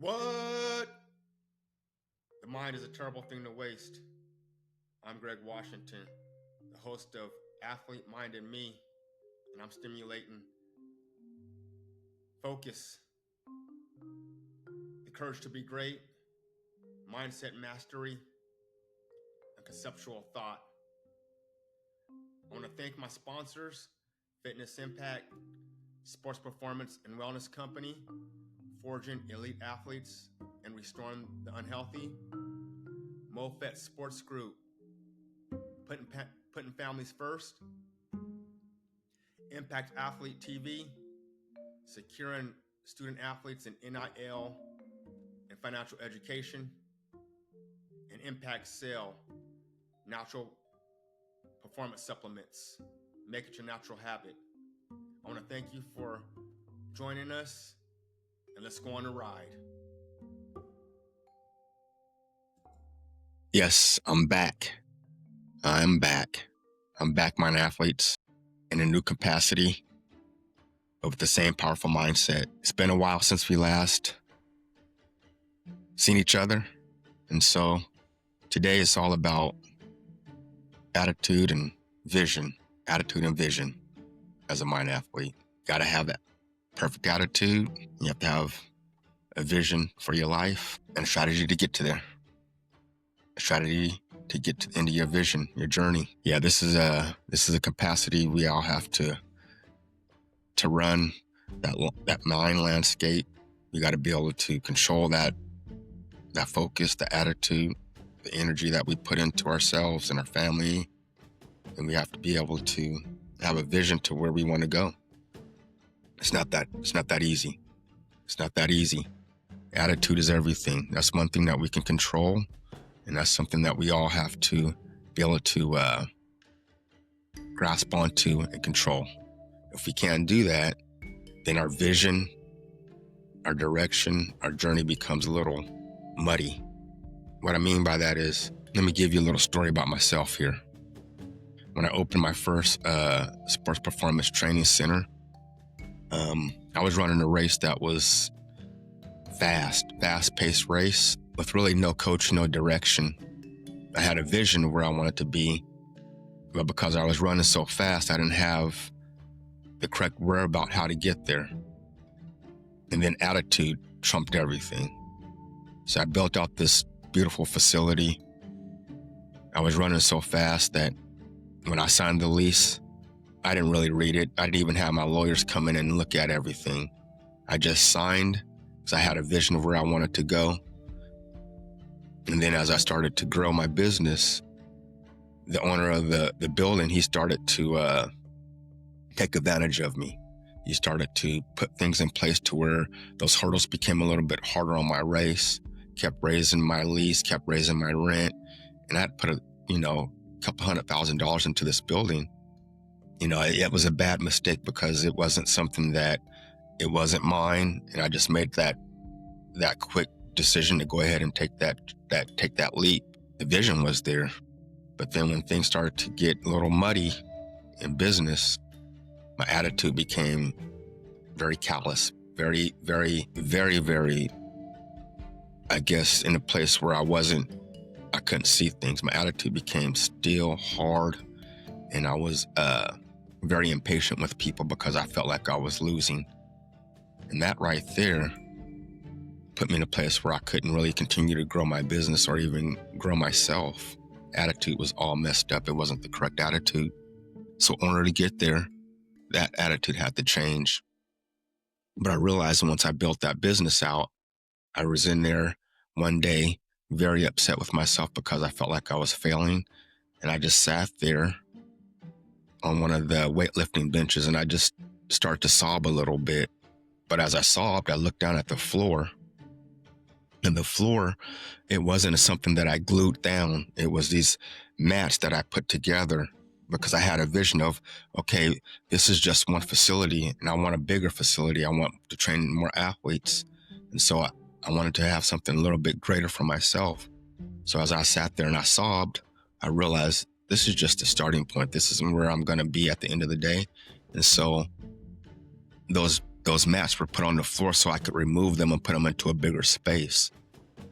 What? The mind is a terrible thing to waste. I'm Greg Washington, the host of Athlete Mind and Me, and I'm stimulating focus, the courage to be great, mindset mastery, and conceptual thought. I want to thank my sponsors, Fitness Impact, Sports Performance and Wellness Company, Forging Elite Athletes and Restoring the Unhealthy, MoFet Sports Group, putting families first, Impact Athlete TV, securing student athletes in NIL and financial education, and Impact Cell, natural performance supplements. Make it your natural habit. I want to thank you for joining us, and let's go on a ride. Yes, I'm back. I'm back, Mind Athletes, in a new capacity, but with the same powerful mindset. It's been a while since we last seen each other, and so today is all about attitude and vision. Attitude and vision as a mind athlete. Got to have that perfect attitude. You have to have a vision for your life and a strategy to get to there. A strategy to get to the end of your vision, your journey. Yeah, this is a capacity we all have to run that mind landscape. We got to be able to control that focus, the attitude, the energy that we put into ourselves and our family, and we have to be able to have a vision to where we want to go. It's not that easy. It's not that easy. Attitude is everything. That's one thing that we can control. And that's something that we all have to be able to grasp onto and control. If we can't do that, then our vision, our direction, our journey becomes a little muddy. What I mean by that is, let me give you a little story about myself here. When I opened my first sports performance training center, I was running a race that was fast-paced race with really no coach, no direction. I had a vision of where I wanted to be, but because I was running so fast, I didn't have the correct whereabout how to get there. And then attitude trumped everything. So I built out this beautiful facility. I was running so fast that when I signed the lease, I didn't really read it. I didn't even have my lawyers come in and look at everything. I just signed because I had a vision of where I wanted to go. And then as I started to grow my business, the owner of the building, he started to take advantage of me. He started to put things in place to where those hurdles became a little bit harder on my race, kept raising my lease, kept raising my rent. And I had put a couple $100,000 into this building. It was a bad mistake because it wasn't something that, it wasn't mine. And I just made that quick decision to go ahead and take that leap. The vision was there. But then when things started to get a little muddy in business, my attitude became very callous, very, very, very, very, I guess, in a place where I couldn't see things. My attitude became still hard, and I was very impatient with people because I felt like I was losing. And that right there put me in a place where I couldn't really continue to grow my business or even grow myself. Attitude was all messed up. It wasn't the correct attitude. So in order to get there, that attitude had to change. But I realized once I built that business out, I was in there one day very upset with myself because I felt like I was failing. And I just sat there on one of the weightlifting benches and I just started to sob a little bit. But as I sobbed, I looked down at the floor. And the floor, it wasn't something that I glued down. It was these mats that I put together because I had a vision of, okay, this is just one facility and I want a bigger facility. I want to train more athletes. And so I wanted to have something a little bit greater for myself. So as I sat there and I sobbed, I realized this is just a starting point. This isn't where I'm going to be at the end of the day. And so those those mats were put on the floor so I could remove them and put them into a bigger space.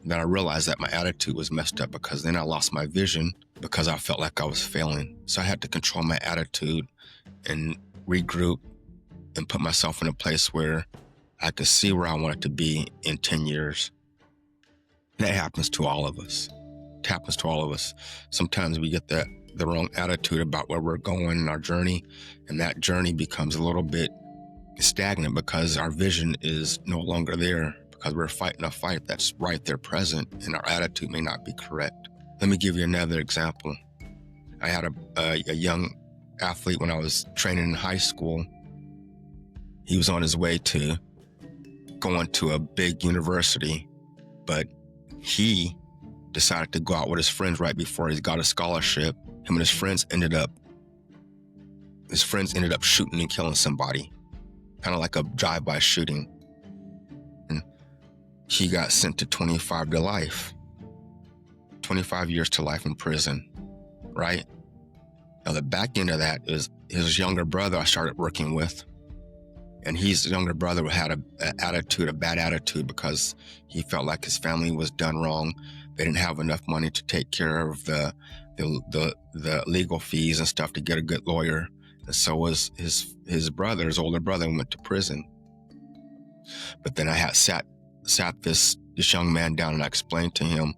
Then I realized that my attitude was messed up, because then I lost my vision because I felt like I was failing. So I had to control my attitude and regroup and put myself in a place where I could see where I wanted to be in 10 years. And that happens to all of us. It happens to all of us. Sometimes we get the wrong attitude about where we're going in our journey, and that journey becomes a little bit stagnant because our vision is no longer there, because we're fighting a fight that's right there present, and our attitude may not be correct. Let me give you another example. I had a young athlete when I was training in high school. He was on his way to going to a big university, but he decided to go out with his friends right before he got a scholarship. Him and his friends ended up shooting and killing somebody, kind of like a drive-by shooting. And he got sent to 25 years to life in prison, right? Now, the back end of that is his younger brother I started working with. And his younger brother had a bad attitude, because he felt like his family was done wrong. They didn't have enough money to take care of the legal fees and stuff to get a good lawyer. And so was his older brother, went to prison. But then I had sat this young man down, and I explained to him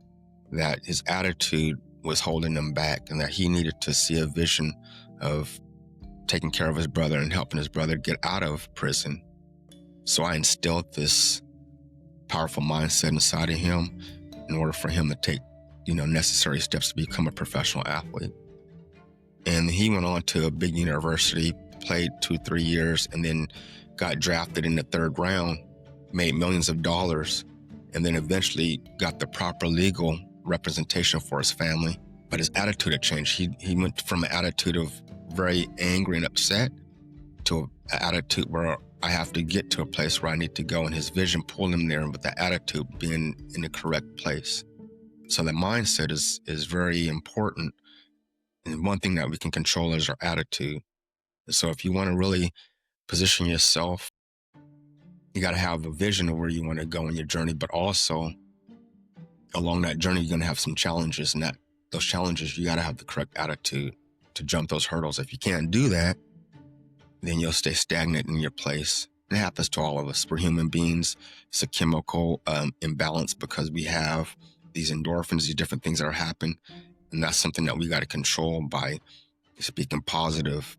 that his attitude was holding him back, and that he needed to see a vision of taking care of his brother and helping his brother get out of prison. So I instilled this powerful mindset inside of him in order for him to take, necessary steps to become a professional athlete. And he went on to a big university, played 2-3 years, and then got drafted in the 3rd round, made millions of dollars, and then eventually got the proper legal representation for his family. But his attitude had changed. He went from an attitude of very angry and upset to an attitude where I have to get to a place where I need to go, and his vision pulled him there, with the attitude being in the correct place. So the mindset is very important. And one thing that we can control is our attitude. So if you want to really position yourself, you got to have a vision of where you want to go in your journey, but also along that journey, you're going to have some challenges, and those challenges, you got to have the correct attitude to jump those hurdles. If you can't do that, then you'll stay stagnant in your place. It happens to all of us. We're human beings. It's a chemical imbalance, because we have these endorphins, these different things that are happening. And that's something that we got to control by speaking positive,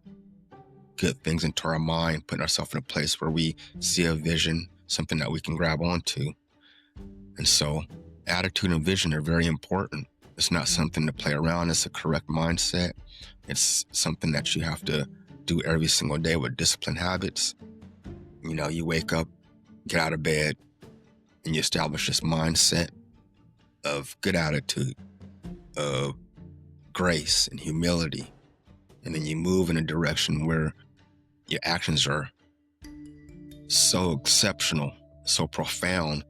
good things into our mind, putting ourselves in a place where we see a vision, something that we can grab onto. And so attitude and vision are very important. It's not something to play around. It's a correct mindset. It's something that you have to do every single day with disciplined habits. You wake up, get out of bed, and you establish this mindset of good attitude, of grace and humility. And then you move in a direction where your actions are so exceptional, so profound,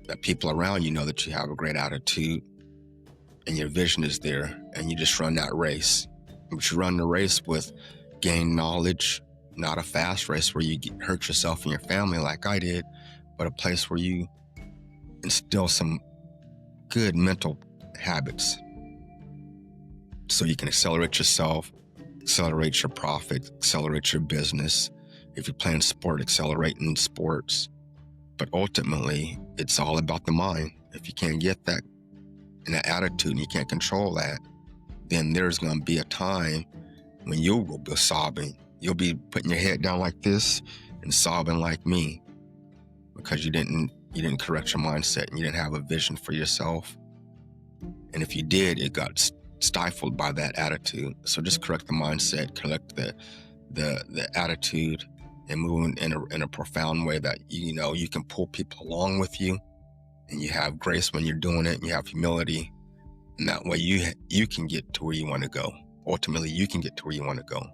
that people around you know that you have a great attitude and your vision is there, and you just run that race. But you run the race with gain knowledge, not a fast race where you hurt yourself and your family like I did, but a place where you instill some good mental habits so you can accelerate yourself, accelerate your profit, accelerate your business. If you're playing sport, accelerate in sports. But ultimately, it's all about the mind. If you can't get that and that attitude, and you can't control that, then there's going to be a time when you will be sobbing. You'll be putting your head down like this and sobbing like me, because you didn't correct your mindset, and you didn't have a vision for yourself. And if you did, it got stifled by that attitude. So just correct the mindset, correct the attitude, and move in a profound way that you can pull people along with you, and you have grace when you're doing it, and you have humility, and that way you can get to where you want to go. Ultimately, you can get to where you want to go.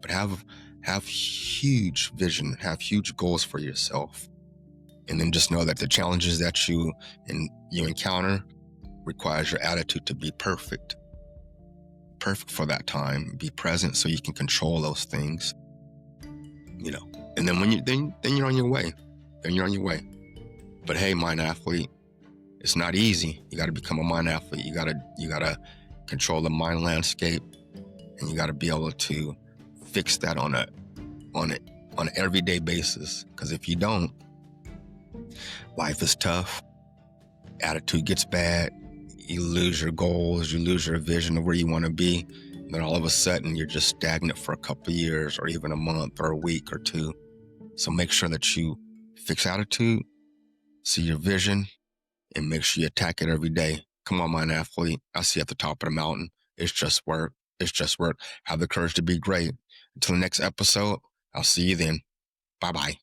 But have huge vision, have huge goals for yourself, and then just know that the challenges that you encounter requires your attitude to be perfect for that time. Be present so you can control those things, And then when then you're on your way. Then you're on your way. But hey, mind athlete, it's not easy. You got to become a mind athlete. You got to control the mind landscape, and you got to be able to fix that on an everyday basis. Because if you don't, life is tough. Attitude gets bad. You lose your goals. You lose your vision of where you want to be. And then all of a sudden, you're just stagnant for a couple of years, or even a month, or a week, or two. So make sure that you fix attitude, see your vision, and make sure you attack it every day. Come on, mind athlete. I see you at the top of the mountain. It's just work. It's just work. Have the courage to be great. Until the next episode, I'll see you then. Bye-bye.